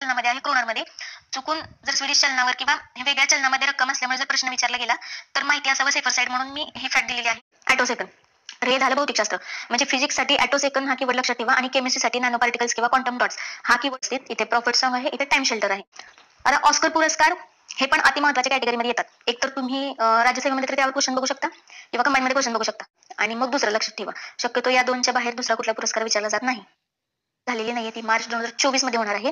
चलनामध्ये आहे क्रोनरमध्ये. चुकून जर स्वीडिश चलनावर किंवा वेगळ्या चलनामध्ये रक्कम असल्यामुळे जर प्रश्न विचारला गेला तर माहिती असावं सेफर साईड म्हणून मी ही फॅक्ट दिलेली आहे. ॲटोसेकंड. हे झालं भौतिकशास्त्र. म्हणजे फिजिक्ससाठी ॲटोसेकंड हा कीवर्ड लक्षात ठेवा आणि केमिस्ट्रीसाठी नॅनो पार्टिकल्स किंवा क्वांटम डॉट्स हा कीवर्ड असते. इथे प्रॉफिट सॉंग आहे, इथे टाइम शेल्टर आहे. आता ऑस्कर पुरस्कार हे पण अतिमहत्वाच्या कॅटेगरीमध्ये येतात. एक तर तुम्ही राज्यसेवेमध्ये तर त्यावर क्वेश्चन बघू शकता किंवा कंबाईनमध्ये क्वेश्चन बघू शकता. आणि मग दुसरं लक्षात ठेवा, शक्यतो या दोनच्या बाहेर दुसरा कुठला पुरस्कार विचारला जात नाही. झालेली नाहीये ती मार्च 2024 मध्ये होणार आहे.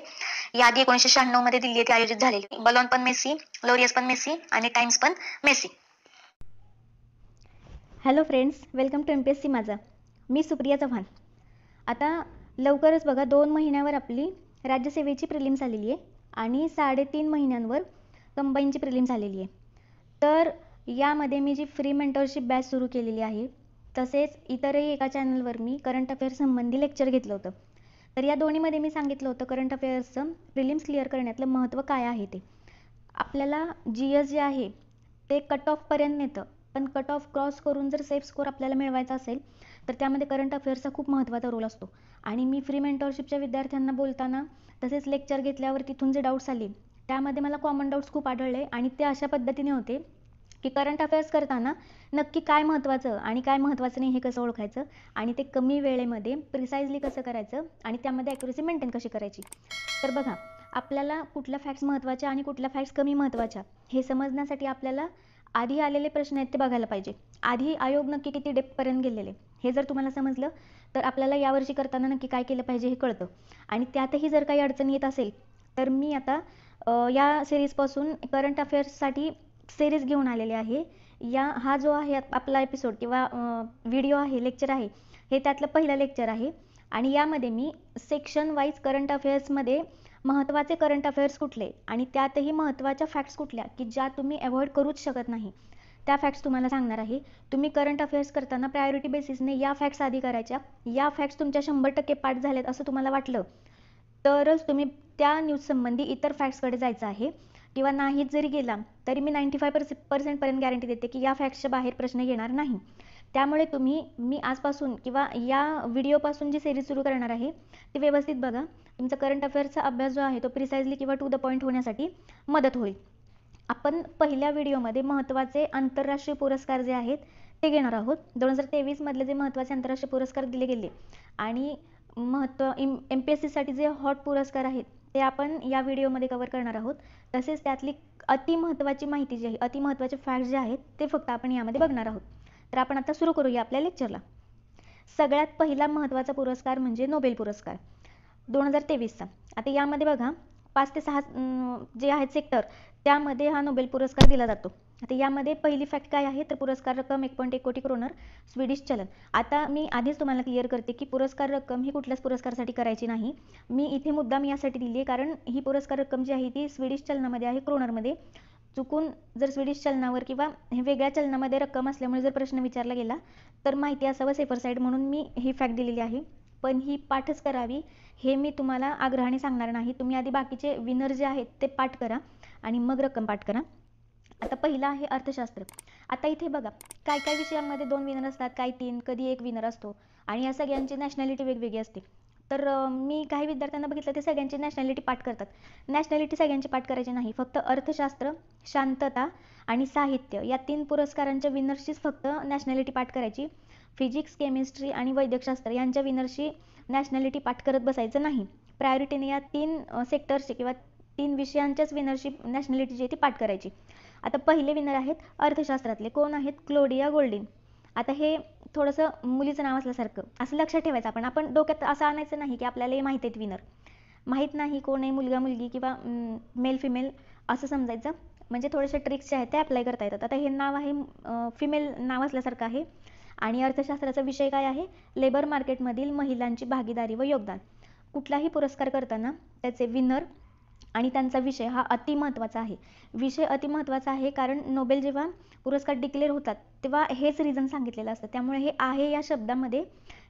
याआधी 1996 मध्ये दिल्ली येथे आयोजित झालेली. बलॉन पण मेसी, लोरियस पण मेसी आणि टाइम्स पण Messi. Hello friends, welcome to MPSC माझा. मी सुप्रिया चव्हाण. आता लवकरच बघा 2 महिन्यावर आपली राज्यसेवेची प्रिलिम्स आलेली आहे आणि 3.5 महिन्यांवर कंबाईनची प्रिलिम्स आलेली आहे. तर यामध्ये मी जी फ्री मेंटरशिप बॅच सुरू केलेली आहे, तसेच इतरही एका चॅनलवर मी करंट अफेअर्स संबंधी लेक्चर घेतलं होतं. तर या दोन्हीमध्ये मी सांगितलं होतं करंट अफेअर्सचं प्रिलिम्स क्लिअर करण्यातलं महत्त्व काय आहे ते. आपल्याला GS जे आहे ते कट ऑफपर्यंत नेतं, पण कट ऑफ क्रॉस करून जर सेफ स्कोर आपल्याला मिळवायचा असेल तर त्यामध्ये करंट अफेअर्सचा खूप महत्त्वाचा रोल असतो. आणि मी फ्री मेंटरशिपच्या विद्यार्थ्यांना बोलताना तसेच लेक्चर घेतल्यावर तिथून जे डाऊट्स आले त्यामध्ये मला कॉमन डाऊट्स खूप आढळले आणि ते अशा पद्धतीने होते की करंट अफेअर्स करताना नक्की काय महत्त्वाचं आणि काय महत्त्वाचं नाही हे कसं ओळखायचं आणि ते कमी वेळेमध्ये प्रिसाइजली कसं करायचं आणि त्यामध्ये ॲक्युरेसी मेंटेन कशी करायची. तर बघा, आपल्याला कुठल्या फॅक्ट्स महत्त्वाच्या आणि कुठल्या फॅक्ट्स कमी महत्त्वाच्या हे समजण्यासाठी आपल्याला आधी आलेले प्रश्न आहेत ते बघायला पाहिजे. आधी आयोग नक्की किती डेप्थपर्यंत गेलेले हे जर तुम्हाला समजलं तर आपल्याला यावर्षी करताना नक्की काय केलं पाहिजे हे कळतं. आणि त्यातही जर काही अडचण येत असेल तर मी आता या सिरीजपासून करंट अफेअर्ससाठी सिरीज घेऊन आलेले आहे. हा जो आहे आपला एपिसोड किंवा व्हिडिओ आहे, लेक्चर आहे, हे त्यातलं पहिलं लेक्चर आहे. आणि यामध्ये मी सेक्शन वाईज करंट अफेअर्समध्ये महत्त्वाचे करंट अफेअर्स कुठले आणि त्यातही महत्त्वाच्या फॅक्ट्स कुठल्या की ज्या तुम्ही अवॉइड करूच शकत नाही त्या फॅक्ट्स तुम्हाला सांगणार आहे. तुम्ही करंट अफेअर्स करताना प्रायोरिटी बेसिसने या फॅक्ट्स आधी करायच्या. या फॅक्ट्स तुमच्या 100% पाठ झाल्यात असं तुम्हाला वाटलं तरच तुम्ही त्या न्यूज संबंधी इतर फॅक्ट्सकडे जायचं आहे. किंवा नाहीच जरी गेला तरी मी 95% पर्यंत गॅरंटी देते की या फॅक्ट्सच्या बाहेर प्रश्न येणार नाही. त्यामुळे मी आजपासून किंवा या व्हिडिओपासून जी सिरीज सुरू करणार आहे ती व्यवस्थित बघा. तुमचा करंट अफेअर्सचा अभ्यास जो आहे तो प्रिसाइजली किंवा टू द पॉईंट होण्यासाठी मदत होईल. आपण पहिल्या व्हिडिओमध्ये महत्त्वाचे आंतरराष्ट्रीय पुरस्कार जे आहेत ते घेणार आहोत. 2023 मधले जे महत्त्वाचे आंतरराष्ट्रीय पुरस्कार दिले गेले आणि MPSCसाठी जे हॉट पुरस्कार आहेत ते आपण या व्हिडिओमध्ये कव्हर करणार आहोत. तसेच त्यातली अतिमहत्त्वाची माहिती जी आहे, अतिमहत्त्वाचे फॅक्ट्स जे आहेत ते फक्त आपण यामध्ये बघणार आहोत. तर आपण आता सुरू करूया आपल्या लेक्चरला. सगळ्यात पहिला महत्त्वाचा पुरस्कार म्हणजे नोबेल पुरस्कार 2023चा. आता यामध्ये बघा 5 ते 6 जे आहेत सेक्टर त्यामध्ये हा नोबेल पुरस्कार दिला जातो. आता यामध्ये पहिली फॅक्ट काय आहे तर पुरस्कार रक्कम 1.1 कोटी क्रोनर स्वीडिश चलन. आता मी आधीच तुम्हाला क्लिअर करते की पुरस्कार रक्कम ही कुठल्याच पुरस्कारासाठी करायची नाही. मी इथे मुद्दाम यासाठी दिली आहे कारण ही पुरस्कार रक्कम जी आहे ती स्वीडिश चलनामध्ये आहे, क्रोनरमध्ये. चुकून जर स्वीडिश चलनावर किंवा वेगळ्या चलनामध्ये रक्कम असल्यामुळे जर प्रश्न विचारला गेला तर माहिती असावं सेफर साईड म्हणून मी ही फॅक्ट दिलेली आहे. पण ही पाठच करावी हे मी तुम्हाला आग्रहाने सांगणार नाही. तुम्ही आधी बाकीचे विनर जे आहेत ते पाठ करा आणि मग रक्कम पाठ करा. आता पहिला आहे अर्थशास्त्र. आता इथे बघा काय काय विषयांमध्ये 2 विनर असतात, काही 3, कधी 1 विनर असतो आणि या सगळ्यांची नॅशनॅलिटी वेगवेगळी असते. तर मी काही विद्यार्थ्यांना बघितलं ते सगळ्यांची नॅशनॅलिटी पाठ करतात. नॅशनॅलिटी सगळ्यांची पाठ करायची नाही. फक्त अर्थशास्त्र, शांतता आणि साहित्य या 3 पुरस्कारांच्या विनर्सचीच फक्त नॅशनॅलिटी पाठ करायची. फिजिक्स, केमिस्ट्री आणि वैद्यकशास्त्र यांच्या विनर्सची नॅशनॅलिटी पाठ करत बसायचं नाही. प्रायोरिटीने या 3 सेक्टर्सची किंवा 3 विषयांच्याच विनरची नॅशनॅलिटी जी आहे ती पाठ करायची. आता पहिले विनर आहेत अर्थशास्त्रातले. कोण आहेत? Claudia Goldin. आता हे थोडंसं मुलीचं नाव असल्यासारखं असं लक्षात ठेवायचं. आपण डोक्यात असं आणायचं नाही की आपल्याला हे माहीत आहेत विनर. माहीत नाही कोण आहे, मुलगा मुलगी किंवा मेल फिमेल असं समजायचं. म्हणजे थोडेसे ट्रिक्स जे आहेत ते अप्लाय करता येतात. आता हे नाव आहे फिमेल नाव असल्यासारखं आहे आणि अर्थशास्त्राचा विषय काय आहे? लेबर मार्केटमधील महिलांची भागीदारी व योगदान. कुठलाही पुरस्कार करताना त्याचे विनर आणि त्यांचा विषय हा अतिमहत्त्वाचा आहे. विषय अतिमहत्त्वाचा आहे कारण नोबेल जेव्हा पुरस्कार डिक्लेअर होतात तेव्हा हेच रिझन सांगितलेलं असतं. त्यामुळे हे आहे या शब्दामध्ये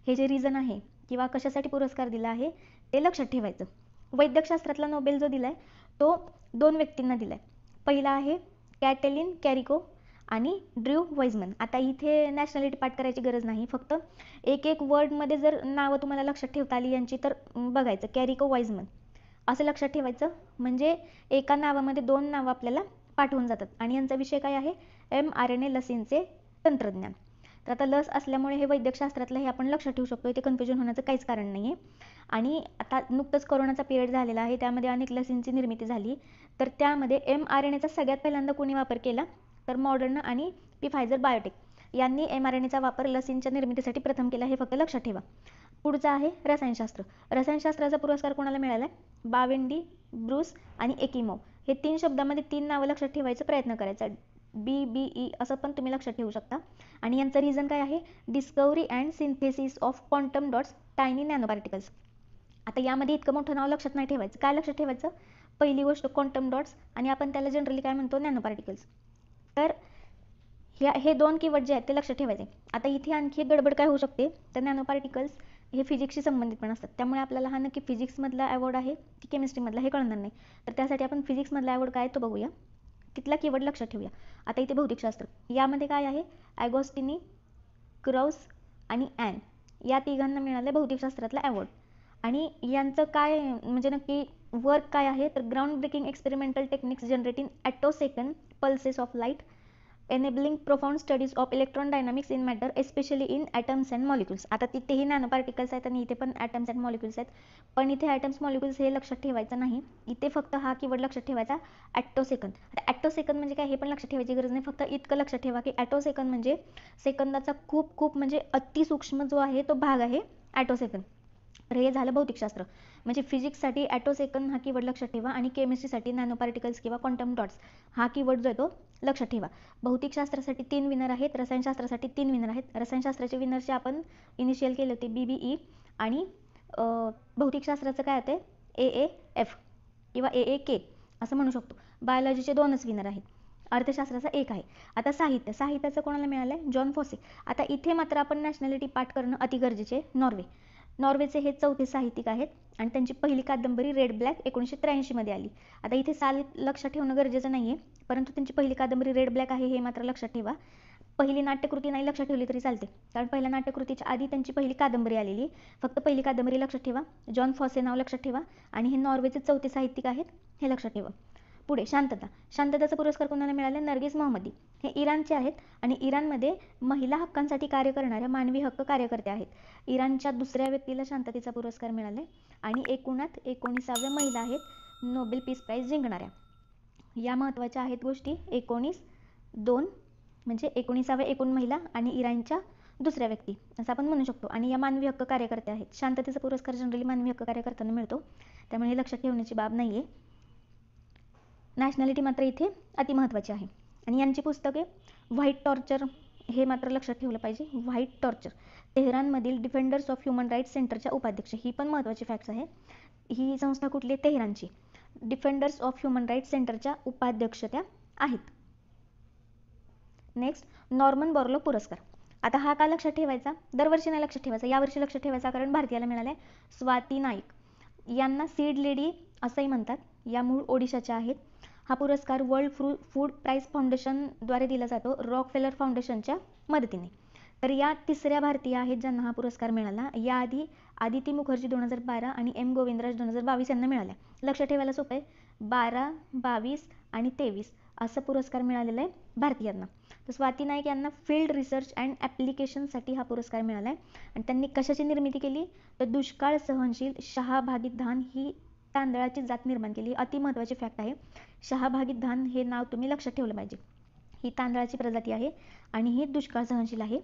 हे जे रिझन आहे किंवा कशासाठी पुरस्कार दिला आहे ते लक्षात ठेवायचं. वैद्यकशास्त्रातला नोबेल जो दिला आहे तो 2 व्यक्तींना दिला आहे. पहिला आहे कॅटेलिन कॅरिको आणि ड्र्यू वाईजमन. आता इथे नॅशनॅलिटी पाठ करायची गरज नाही. फक्त एक वर्डमध्ये जर नावं तुम्हाला लक्षात ठेवता आली यांची तर बघायचं. कॅरिको वाईजमन असं लक्षात ठेवायचं. म्हणजे एका नावामध्ये 2 नावं आपल्याला पाठवून जातात. आणि यांचा विषय काय आहे? mRNA लसींचे तंत्रज्ञान. तर आता लस असल्यामुळे हे वैद्यकशास्त्रातलं हे आपण लक्षात ठेवू शकतो. इथे कन्फ्युजन होण्याचं काहीच कारण नाही आहे. आणि आता नुकतंच कोरोनाचा पिरियड झालेला आहे, त्यामध्ये अनेक लसींची निर्मिती झाली. तर त्यामध्ये mRNAचा सगळ्यात पहिल्यांदा कोणी वापर केला? तर मॉडर्ना आणि फायझर बायोटेक यांनी mRNAचा वापर लसींच्या निर्मितीसाठी प्रथम केला, हे फक्त लक्षात ठेवा. पुढचं आहे रसायनशास्त्र. रसायनशास्त्राचा पुरस्कार कोणाला मिळाला? बावेंडी, ब्रूस आणि एकिमोव. हे 3 शब्दामध्ये 3 नावं लक्षात ठेवायचा प्रयत्न करायचा. BBE असं पण तुम्ही लक्षात ठेवू शकता. आणि यांचं रिझन काय आहे? Discovery and synthesis of quantum dots tiny nano particles. आता यामध्ये इतकं मोठं नाव लक्षात नाही ठेवायचं. काय लक्षात ठेवायचं? पहिली गोष्ट क्वांटम डॉट्स, आणि आपण त्याला जनरली काय म्हणतो? Nano particles. तर हे 2 कीवर्ड जे आहेत ते लक्षात ठेवायचे. आता इथे आणखी गडबड काय होऊ शकते? तर नॅनो पार्टिकल्स हे फिजिक्सशी संबंधित पण असतात. त्यामुळे आपल्याला हा नक्की फिजिक्समधला अवॉर्ड आहे की केमिस्ट्रीमधला हे कळणार नाही. तर त्यासाठी आपण फिजिक्समधला अवॉर्ड काय तो बघूया. तिथला कीवर्ड लक्षात ठेवूया. आता इथे भौतिकशास्त्र. यामध्ये काय आहे? ॲगॉस्टिनी, क्रॉस आणि ॲन या तिघांना मिळाले भौतिकशास्त्रातला अवॉर्ड. आणि यांचं काय म्हणजे नक्की वर्क काय आहे? तर ground breaking experimental techniques generating attosecond pulses of light enabling profound studies of electron dynamics in matter especially in atoms and molecules. आता तिथेही नॅनो पार्टिकल्स आहेत आणि इथे पण ॲटम्स अँड मॉलिक्युल्स आहेत. पण इथे ॲटम्स मॉलिक्युल्स हे लक्षात ठेवायचं नाही. इथे फक्त हा कीवर्ड लक्षात ठेवायचा, ॲटोसेकंद. आता ॲटोसेकंद म्हणजे काय हे पण लक्षात ठेवायची गरज नाही. फक्त इतकं लक्षात ठेवा की ॲटोसेकंद म्हणजे सेकंदाचा खूप खूप म्हणजे अतिसूक्ष्म जो आहे तो भाग आहे ॲटोसेकंद. तर हे झालं भौतिकशास्त्र. म्हणजे फिजिक्ससाठी ॲटोसेकंद हा कीवर्ड लक्षात ठेवा आणि केमिस्ट्रीसाठी नॅनो पार्टिकल्स किंवा क्वांटम डॉट्स हा कीवर्ड जो आहे तो लक्षात ठेवा. भौतिकशास्त्रासाठी 3 विनर आहेत, रसायनशास्त्रासाठी 3 विनर आहेत. रसायनशास्त्राचे विनरचे आपण इनिशियल केले होते BBE आणि भौतिकशास्त्राचं काय होते? AAF किंवा AAK असं म्हणू शकतो. बायोलॉजीचे 2च विनर आहेत. अर्थशास्त्राचा 1 आहे. आता साहित्याचं कोणाला मिळालं आहे? John Fosse. आता इथे मात्र आपण नॅशनॅलिटी पाठ करणं अति गरजेचे. नॉर्वेचे हे 4थे साहित्यिक आहेत आणि त्यांची पहिली कादंबरी रेड ब्लॅक 1983 मध्ये आली. आता इथे साल लक्षात ठेवणं गरजेचं नाही आहे, परंतु त्यांची पहिली कादंबरी रेड ब्लॅक आहे हे मात्र लक्षात ठेवा. पहिली नाट्यकृती नाही लक्षात ठेवली तरी चालते, कारण पहिल्या नाट्यकृतीच्या आधी त्यांची पहिली कादंबरी आलेली. फक्त पहिली कादंबरी लक्षात ठेवा. जॉन फॉसे नाव लक्षात ठेवा आणि हे नॉर्वेचे 4थे साहित्यिक आहेत हे लक्षात ठेवा. पुढे शांतताचा पुरस्कार कोणाला मिळाला? नर्गिस मोहम्मदी. हे इराणचे आहेत आणि इराणमध्ये महिला हक्कांसाठी कार्य करणाऱ्या मानवी हक्क कार्यकर्त्या आहेत. इराणच्या दुसऱ्या व्यक्तीला शांततेचा पुरस्कार मिळाला आणि एकूणात 19व्या महिला आहेत नोबेल पीस प्राइज जिंकणाऱ्या. या महत्त्वाच्या आहेत गोष्टी. 19-2 म्हणजे 19व्या एकूण महिला आणि इराणच्या दुसऱ्या व्यक्ती असं आपण म्हणू शकतो. आणि या मानवी हक्क कार्यकर्त्या आहेत. शांततेचा पुरस्कार जनरली मानवी हक्क कार्यकर्त्यांना मिळतो, त्यामुळे हे लक्षात ठेवण्याची बाब नाही आहे. नॅशनॅलिटी मात्र इथे अतिमहत्त्वाची आहे. आणि यांची पुस्तके व्हाईट टॉर्चर हे मात्र लक्षात ठेवलं पाहिजे. व्हाईट टॉर्चर तेहरानमधील डिफेंडर्स ऑफ ह्युमन राईट्स सेंटरच्या उपाध्यक्ष. ही पण महत्त्वाची फॅक्ट्स आहे. ही संस्था कुठली? तेहरानची. डिफेंडर्स ऑफ ह्युमन राईट्स सेंटरच्या उपाध्यक्ष त्या आहेत. नेक्स्ट नॉर्मन बॉर्लो पुरस्कार. आता हा का लक्षात ठेवायचा? दरवर्षी नाही लक्षात ठेवायचा, यावर्षी लक्षात ठेवायचा, कारण भारतीयाला मिळालाय. स्वाती नाईक यांना सीड लेडी असंही म्हणतात. या मूळ ओडिशाच्या आहेत. हा पुरस्कार वर्ल्ड फूड प्राइज फाउंडेशनद्वारे दिला जातो, रॉकफेलर फाउंडेशनच्या मदतीने. तर या 3ऱ्या भारतीय आहेत ज्यांना हा पुरस्कार मिळाला. याआधी आदिती मुखर्जी 2012 आणि M गोविंदराज 2022 यांना मिळाला. लक्षात ठेवायला सोपं आहे. 12, 22 आणि 23 असा पुरस्कार मिळालेला आहे भारतीयांना. तर स्वाती नाईक यांना फील्ड रिसर्च अँड ॲप्लिकेशनसाठी हा पुरस्कार मिळाला आहे. आणि त्यांनी कशाची निर्मिती केली? तर दुष्काळ सहनशील शहाभागी धान ही तांदळाची जात निर्माण केली. अति महत्त्वाची फॅक्ट आहे. शहाभागी धान हे नाव तुम्ही लक्षात ठेवलं पाहिजे. ही तांदळाची प्रजाती आहे आणि ही दुष्काळ सहनशील आहे,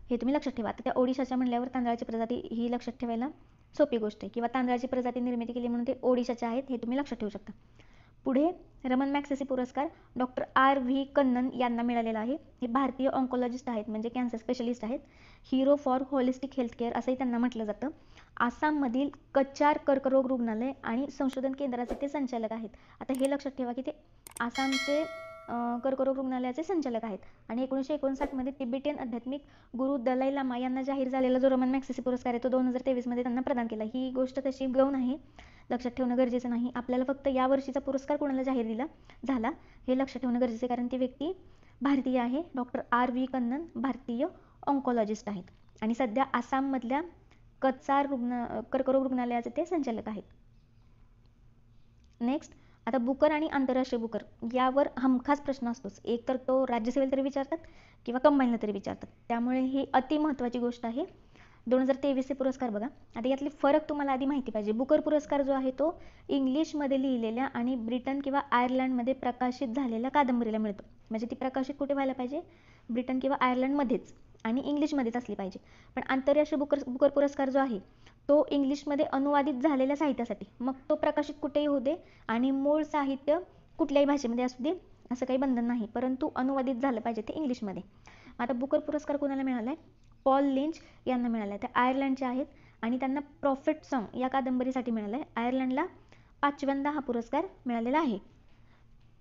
हे तुम्ही लक्षात ठेवा. आता त्या ओडिशाच्या म्हणल्यावर तांदळाची प्रजाती ही लक्षात ठेवायला सोपी गोष्ट आहे, किंवा तांदळाची प्रजाती निर्मिती केली म्हणून ते ओडिशाचे आहेत हे तुम्ही लक्षात ठेवू शकता. पुढे रमन मॅगसेसे पुरस्कार डॉक्टर R.V. कन्नन यांना मिळालेला आहे. हे भारतीय ऑन्कोलॉजिस्ट आहेत, म्हणजे कॅन्सर स्पेशलिस्ट आहेत. हिरो फॉर होलिस्टिक हेल्थकेअर असंही त्यांना म्हटलं जातं. आसाममधील कचार कर्करोग रुग्णालय आणि संशोधन केंद्राचे ते संचालक आहेत. आता हे लक्षात ठेवा की ते आसामचे कर्करोग रुग्णालयाचे संचालक आहेत. आणि 1959 मध्ये तिबेटियन आध्यात्मिक गुरु दलाई लामा यांना जाहीर झालेला जो रमन मॅगसेसे पुरस्कार आहे तो 2023 मध्ये त्यांना प्रदान केला. ही गोष्ट तशी गौण आहे, लक्षात ठेवणं गरजेचं नाही. आपल्याला फक्त या वर्षीचा पुरस्कार कोणाला जाहीर झाला हे लक्षात ठेवणं गरजेचं आहे, कारण ती व्यक्ती भारतीय आहे. Doctor R.V. कन्नन भारतीय ऑन्कोलॉजिस्ट आहेत आणि सध्या आसाममधल्या कर्करोग रुग्णालयाचे ते संचालक आहेत. नेक्स्ट, आता बुकर आणि आंतरराष्ट्रीय बुकर यावर हमखास प्रश्न असतोच. एक तर तो राज्यसेवेला तरी विचारतात किंवा कंबाईनला तरी विचारतात. त्यामुळे ही अति महत्त्वाची गोष्ट आहे. 2023चे पुरस्कार बघा. आता यातले फरक तुम्हाला आधी माहिती पाहिजे. बुकर पुरस्कार जो आहे तो इंग्लिशमध्ये लिहिलेल्या आणि ब्रिटन किंवा आयर्लंडमध्ये प्रकाशित झालेल्या कादंबरीला मिळतो. म्हणजे ती प्रकाशित कुठे व्हायला पाहिजे? ब्रिटन किंवा आयर्लंडमध्येच आणि इंग्लिशमध्येच असली पाहिजे. पण आंतरराष्ट्रीय बुकर पुरस्कार जो आहे तो इंग्लिशमध्ये अनुवादित झालेल्या साहित्यासाठी, मग तो प्रकाशित कुठेही होऊ दे आणि मूळ साहित्य कुठल्याही भाषेमध्ये असू दे, असं काही बंधन नाही, परंतु अनुवादित झालं पाहिजे ते इंग्लिशमध्ये. आता बुकर पुरस्कार कोणाला मिळाला आहे? पॉल लिंच यांना मिळाला आहे. ते आयर्लंडचे आहेत आणि त्यांना प्रॉफिट सॉन्ग या कादंबरीसाठी मिळाला आहे. आयर्लंडला 5व्यांदा हा पुरस्कार मिळालेला आहे.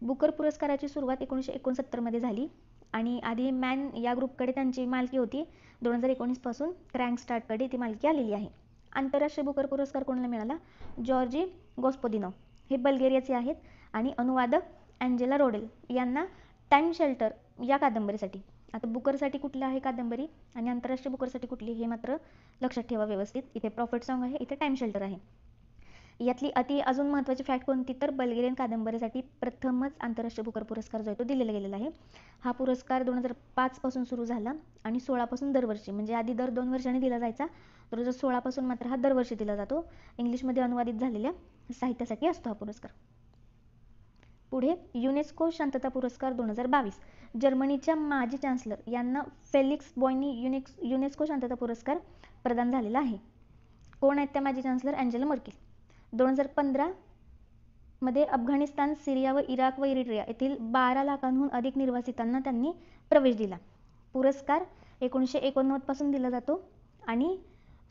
बुकर पुरस्काराची सुरुवात 1969 मध्ये झाली आणि आधी मॅन या ग्रुपकडे त्यांची मालकी होती. 2019 पासून क्रँक स्टार्टकडे ती मालकी आलेली आहे. आंतरराष्ट्रीय बुकर पुरस्कार कोणाला मिळाला? जॉर्जी गॉस्पोदिनोव, हे बल्गेरियाचे आहेत आणि अनुवादक अँजेला रोडेल यांना टाइम शेल्टर या कादंबरीसाठी. आता बुकरसाठी कुठलं आहे कादंबरी आणि आंतरराष्ट्रीय बुकरसाठी कुठली, हे मात्र लक्षात ठेवा व्यवस्थित. इथे प्रॉफिट सॉन्ग आहे, इथे टाइम शेल्टर आहे. यातली अजून महत्त्वाची फॅक्ट कोणती, तर बल्गेरियन कादंबरीसाठी प्रथमच आंतरराष्ट्रीय बुकर पुरस्कार जो आहे तो दिलेला गेलेला आहे. हा पुरस्कार 2005 पासून सुरू झाला आणि 16 पासून दरवर्षी, म्हणजे आधी दर 2 वर्षांनी दिला जायचा, 2016 पासून मात्र हा दरवर्षी दिला जातो. इंग्लिशमध्ये अनुवादित झालेल्या साहित्यासाठी असतो हा पुरस्कार. पुढे युनेस्को शांतता पुरस्कार 2022. जर्मनीच्या माजी चान्सलर यांना फेलिक्स बॉयनी युनेस्को शांतता पुरस्कार प्रदान झालेला आहे. कोण आहेत त्या माजी चान्सलर? Angela Merkel. 2015 मध्ये अफगाणिस्तान, सिरिया व इराक व इरिट्रिया येथील 12 लाखांहून अधिक निर्वासितांना त्यांनी प्रवेश दिला. पुरस्कार 1989 पासून दिला जातो आणि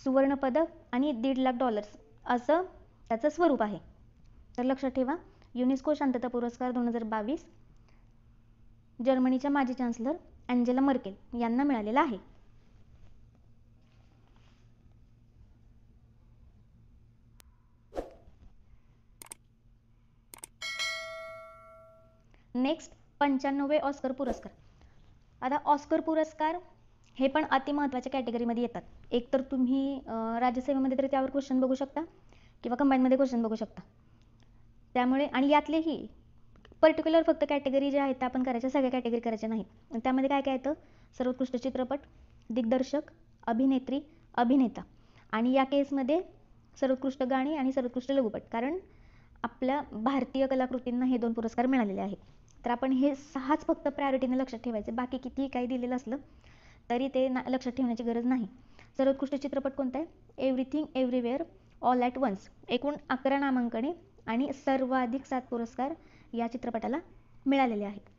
सुवर्ण पदक आणि $1.5 लाख असं त्याचं स्वरूप आहे. तर लक्षात ठेवा, युनेस्को शांतता पुरस्कार 2022 जर्मनीच्या माजी चान्सलर अँजेला मर्केल यांना मिळालेला आहे. नेक्स्ट, 95वे ऑस्कर पुरस्कार. आता ऑस्कर पुरस्कार हे पण अति महत्त्वाच्या कॅटेगरीमध्ये येतात. एक तर तुम्ही राज्यसेवेमध्ये तरी त्यावर क्वेश्चन बघू शकता किंवा कंबाईनमध्ये क्वेश्चन बघू शकता. त्यामुळे आणि यातलेही पर्टिक्युलर फक्त कॅटेगरी ज्या आहेत त्या आपण करायच्या, सगळ्या कॅटेगरी करायच्या नाहीत. त्यामध्ये काय काय येतं? सर्वोत्कृष्ट चित्रपट, दिग्दर्शक, अभिनेत्री, अभिनेता आणि या केसमध्ये सर्वोत्कृष्ट गाणी आणि सर्वोत्कृष्ट लघुपट, कारण आपल्या भारतीय कलाकृतींना हे 2 पुरस्कार मिळालेले आहेत. तर आपण हे 6च फक्त प्रायोरिटीने लक्षात ठेवायचे. बाकी कितीही काही दिलेलं असलं तरी ते लक्षात ठेवण्याची गरज नाही. सर्वोत्कृष्ट चित्रपट कोणता आहे? Everything everywhere all at once. एकूण 11 नामांकने आणि सर्वाधिक 7 पुरस्कार या चित्रपटाला मिळालेले आहेत.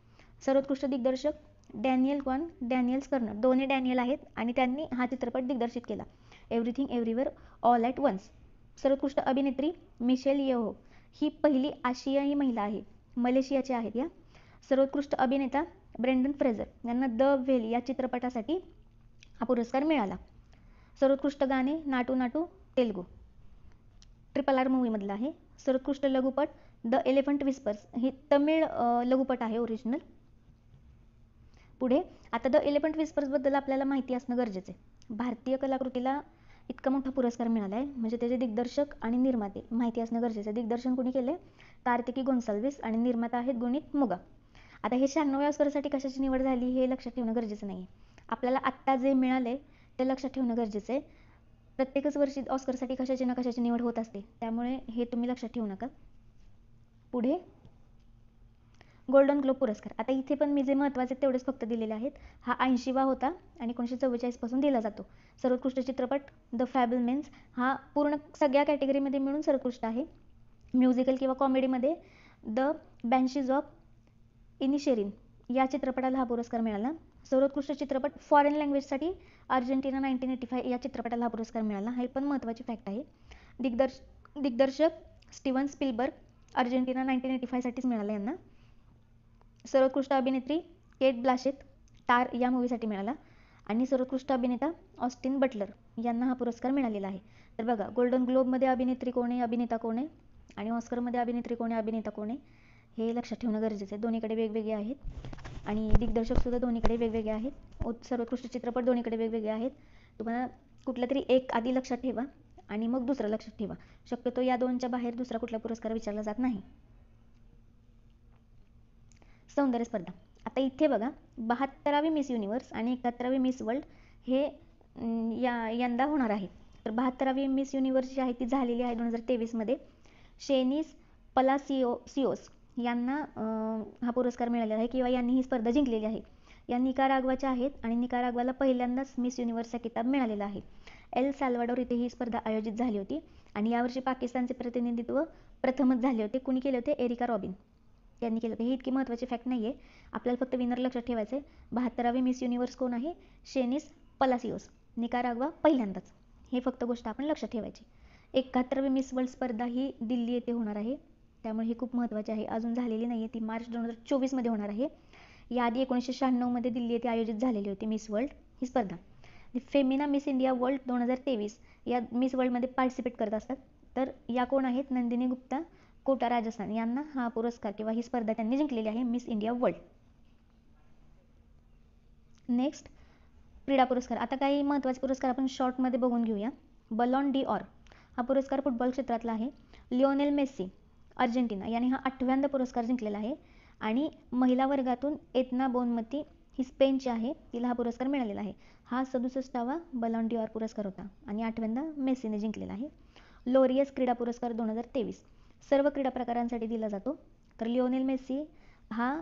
सर्वोत्कृष्ट दिग्दर्शक डॅनियल क्वान, डॅनियल्स कर्नर, दोन्ही डॅनियल आहेत आणि त्यांनी हा चित्रपट दिग्दर्शित केला, everything everywhere all at once. सर्वोत्कृष्ट अभिनेत्री मिशेल येओह, ही पहिली आशियाई महिला आहे, मलेशियाची आहेत या. सर्वोत्कृष्ट अभिनेता ब्रेंडन फ्रेझर यांना द व्हेल या चित्रपटासाठी हा पुरस्कार मिळाला. सर्वोत्कृष्ट गाणे नाटू नाटू तेलुगू, RRR मूवीमधलं आहे. सर्वोत्कृष्ट लघुपट द एलिफंट विस्पर्स, हे तमिळ लघुपट आहे ओरिजिनल. पुढे आता द एलिफंट विस्पर्सबद्दल आपल्याला माहिती असणं गरजेचं आहे. भारतीय कलाकृतीला इतका मोठा पुरस्कार मिळाला आहे म्हणजे त्याचे दिग्दर्शक आणि निर्माते माहिती असणं गरजेचं आहे. दिग्दर्शन कोणी केले? कार्तिकी गोन्साल्विस आणि निर्माता आहेत गुणित मुगा. आता हे 96व्या ऑस्करसाठी कशाची निवड झाली हे लक्षात ठेवणं गरजेचं नाही. आपल्याला आत्ता जे मिळाले ते लक्षात ठेवणं गरजेचं आहे. प्रत्येकच वर्षी ऑस्करसाठी कशाची ना कशाची निवड होत असते, त्यामुळे हे तुम्ही लक्षात ठेवू नका. पुढे गोल्डन ग्लोब पुरस्कार. आता इथे पण मी जे महत्त्वाचे तेवढेच फक्त दिलेले आहेत. हा 80वा होता आणि 1944 पासून दिला जातो. सर्वोत्कृष्ट चित्रपट द फॅबलमेन्स, हा पूर्ण सगळ्या कॅटेगरीमध्ये मिळून सर्वोत्कृष्ट आहे. म्युझिकल किंवा कॉमेडीमध्ये द बॅन्शीज ऑफ इनिशेरिन या चित्रपटाला हा पुरस्कार मिळाला. सर्वोत्कृष्ट चित्रपट फॉरेन लँग्वेजसाठी अर्जेंटिना 1985 या चित्रपटाला हा पुरस्कार मिळाला. हे पण महत्त्वाची फॅक्ट आहे. दिग्दर्शक स्टीवन स्पिलबर्ग, अर्जेंटिना 1985 साठीच मिळाला यांना. सर्वोत्कृष्ट अभिनेत्री केट ब्लाशेत, टार या मूवीसाठी मिळाला. आणि सर्वोत्कृष्ट अभिनेता ऑस्टिन बटलर यांना हा पुरस्कार मिळालेला आहे. तर बघा, गोल्डन ग्लोबमध्ये अभिनेत्री कोण आहे, अभिनेता कोण आहे आणि ऑस्करमध्ये अभिनेत्री कोण आहे, अभिनेता कोण आहे हे लक्षात ठेवणं गरजेचं आहे. दोन्हीकडे वेगवेगळे आहेत आणि दिग्दर्शकसुद्धा दोन्हीकडे वेगवेगळे आहेत. सर्वोत्कृष्ट चित्रपट दोन्हीकडे वेगवेगळे आहेत. तुम्हाला कुठलं तरी एक आधी लक्षात ठेवा आणि मग दुसरं लक्षात ठेवा. शक्यतो या दोनच्या बाहेर दुसरा कुठला पुरस्कार विचारला जात नाही. सौंदर्य स्पर्धा. आता इथे बघा 72वी मिस युनिव्हर्स आणि 71वी मिस वर्ल्ड हे यंदा होणार आहे. तर 72वी मिस युनिव्हर्स जी आहे ती झालेली आहे 2023 मध्ये. शेनिस पलासिओस यांना हा पुरस्कार मिळालेला आहे किंवा यांनी ही स्पर्धा जिंकलेली आहे. या निकाराग्वाच्या आहेत आणि निकाराग्वाला पहिल्यांदाच मिस युनिव्हर्सचा किताब मिळालेला आहे. एल साल्वाडोर इथे ही स्पर्धा आयोजित झाली होती आणि यावर्षी पाकिस्तानचे प्रतिनिधित्व प्रथमच झाले होते. कुणी केले होते? एरिका रॉबिन यांनी केलं होतं. ही इतकी महत्त्वाची फॅक्ट नाही आहे, आपल्याला फक्त विनर लक्षात ठेवायचं आहे. 72वी मिस युनिव्हर्स कोण आहे? शेनिस पलासिओस. निकाराग्वा पहिल्यांदाच. हे फक्त गोष्ट आपण लक्षात ठेवायची. 71वी मिस वर्ल्ड स्पर्धा ही दिल्ली येथे होणार आहे, त्यामुळे ही खूप महत्त्वाची आहे. अजून झालेली नाही आहे, ती मार्च 2024 मध्ये होणार आहे. याआधी 1996 मध्ये दिल्ली येथे आयोजित झालेली होती मिस वर्ल्ड ही स्पर्धा. फेमिना मिस इंडिया वर्ल्ड 2023 या मिस वर्ल्डमध्ये पार्टिसिपेट करत असतात. तर या कोण आहेत? नंदिनी गुप्ता, कोटा राजस्थान यांना हा पुरस्कार किंवा ही स्पर्धा त्यांनी जिंकलेली आहे, मिस इंडिया वर्ल्ड. नेक्स्ट क्रीडा पुरस्कार. आता काही महत्त्वाचे पुरस्कार आपण शॉर्टमध्ये बघून घेऊया. बलॉन डी ऑर हा पुरस्कार फुटबॉल क्षेत्रातला आहे. लिओनेल मेस्सी अर्जेंटिना याने हा 8व्यांदा पुरस्कार जिंकलेला आहे आणि महिला वर्गातून एतना बोनमती ही स्पेनची आहे, तिला हा पुरस्कार मिळालेला आहे. हा 67वा बलॉन डी ऑर पुरस्कार होता आणि 8व्यांदा मेस्सीने जिंकलेला आहे. लोरियस क्रीडा पुरस्कार 2023 सर्व क्रीडा प्रकारांसाठी दिला जातो. तर लिओनेल मेस्सी हा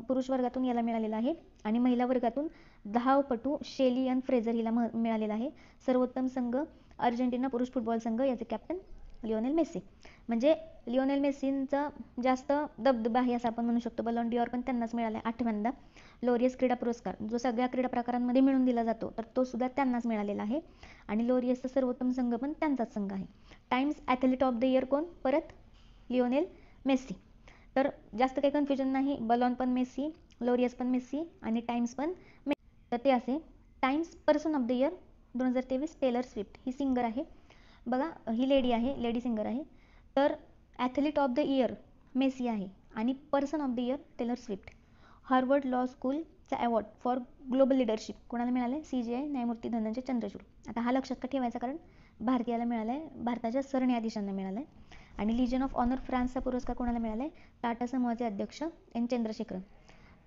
पुरुष वर्गातून याला मिळालेला आहे आणि महिला वर्गातून धावपटू शेलियन फ्रेझर हिला मिळालेला आहे. सर्वोत्तम संघ अर्जेंटिना पुरुष फुटबॉल संघ, याचे कॅप्टन लिओनेल मेस्सी. म्हणजे लिओनेल मेस्सींचा जास्त दबदबा आहे असं आपण म्हणू शकतो. बलॉन डी ऑर पण त्यांनाच मिळाला आहे 8व्यांदा. लोरियस क्रीडा पुरस्कार जो सगळ्या क्रीडा प्रकारांमध्ये मिळून दिला जातो, तर तो सुद्धा त्यांनाच मिळालेला आहे आणि लोरियसचा सर्वोत्तम संघ पण त्यांचाच संघ आहे. Times athlete of the year कोण? परत लिओनेल मेस्सी. तर जास्त काही कन्फ्युजन नाही, बलॉन पण मेस्सी, लोरियस पण मेस्सी आणि टाइम्स पण मेस्सी. तर ते असे. Times person of the year 2023 Taylor Swift ही सिंगर आहे. बघा ही लेडी आहे, लेडी सिंगर आहे. तर athlete of the year Messi आहे आणि person of the year Taylor Swift. Harvard law स्कूलचा अवॉर्ड फॉर ग्लोबल लिडरशिप कोणाला मिळाला आहे? CGI न्यायमूर्ती धनंजय चंद्रचूड. आता हा लक्षात का ठेवायचा? कारण भारतीयाला मिळाला आहे, भारताच्या सरन्यायाधीशांना मिळाला आहे. आणि लिजन ऑफ ऑनर फ्रान्सचा पुरस्कार कोणाला मिळाला आहे? टाटा समूहाचे अध्यक्ष N चंद्रशेखरन.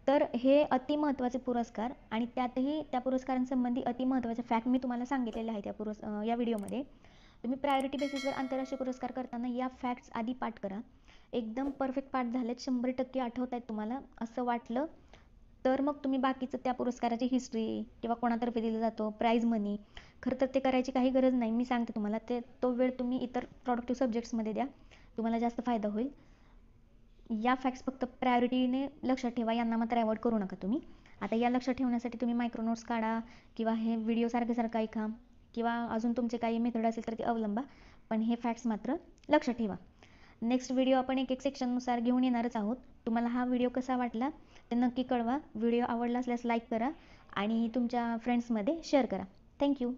तर हे अतिमहत्त्वाचे पुरस्कार आणि त्यातही त्या पुरस्कारांसंबंधी अतिमहत्त्वाचे फॅक्ट मी तुम्हाला सांगितलेले आहेत या व्हिडिओमध्ये. तुम्ही प्रायोरिटी बेसिसवर आंतरराष्ट्रीय पुरस्कार करताना या फॅक्ट्स आधी पाठ करा. एकदम परफेक्ट पाठ झालेत, 100% आठवत आहेत तुम्हाला असं वाटलं तर मग तुम्ही बाकीचं त्या पुरस्काराची हिस्ट्री किंवा कोणातर्फे दिला जातो, प्राईज मनी, खरं तर ते करायची काही गरज नाही. मी सांगते तुम्हाला, तो वेळ तुम्ही इतर प्रोडक्टिव्ह सब्जेक्ट्समध्ये द्या, तुम्हाला जास्त फायदा होईल. या फॅक्ट्स फक्त प्रायोरिटीने लक्षात ठेवा, यांना मात्र अवॉइड करू नका तुम्ही. आता या लक्षात ठेवण्यासाठी तुम्ही मायक्रो नोट्स काढा किंवा हे व्हिडिओ सारखं ऐका किंवा अजून तुमचे काही मेथड असेल तर ते अवलंबा, पण हे फॅक्ट्स मात्र लक्षात ठेवा. नेक्स्ट व्हिडिओ आपण एक सेक्शननुसार घेऊन येणारच आहोत. तुम्हाला हा व्हिडिओ कसा वाटला ते नक्की कळवा. व्हिडिओ आवडला असल्यास लाईक करा आणि तुमच्या फ्रेंड्समध्ये शेअर करा. थँक्यू.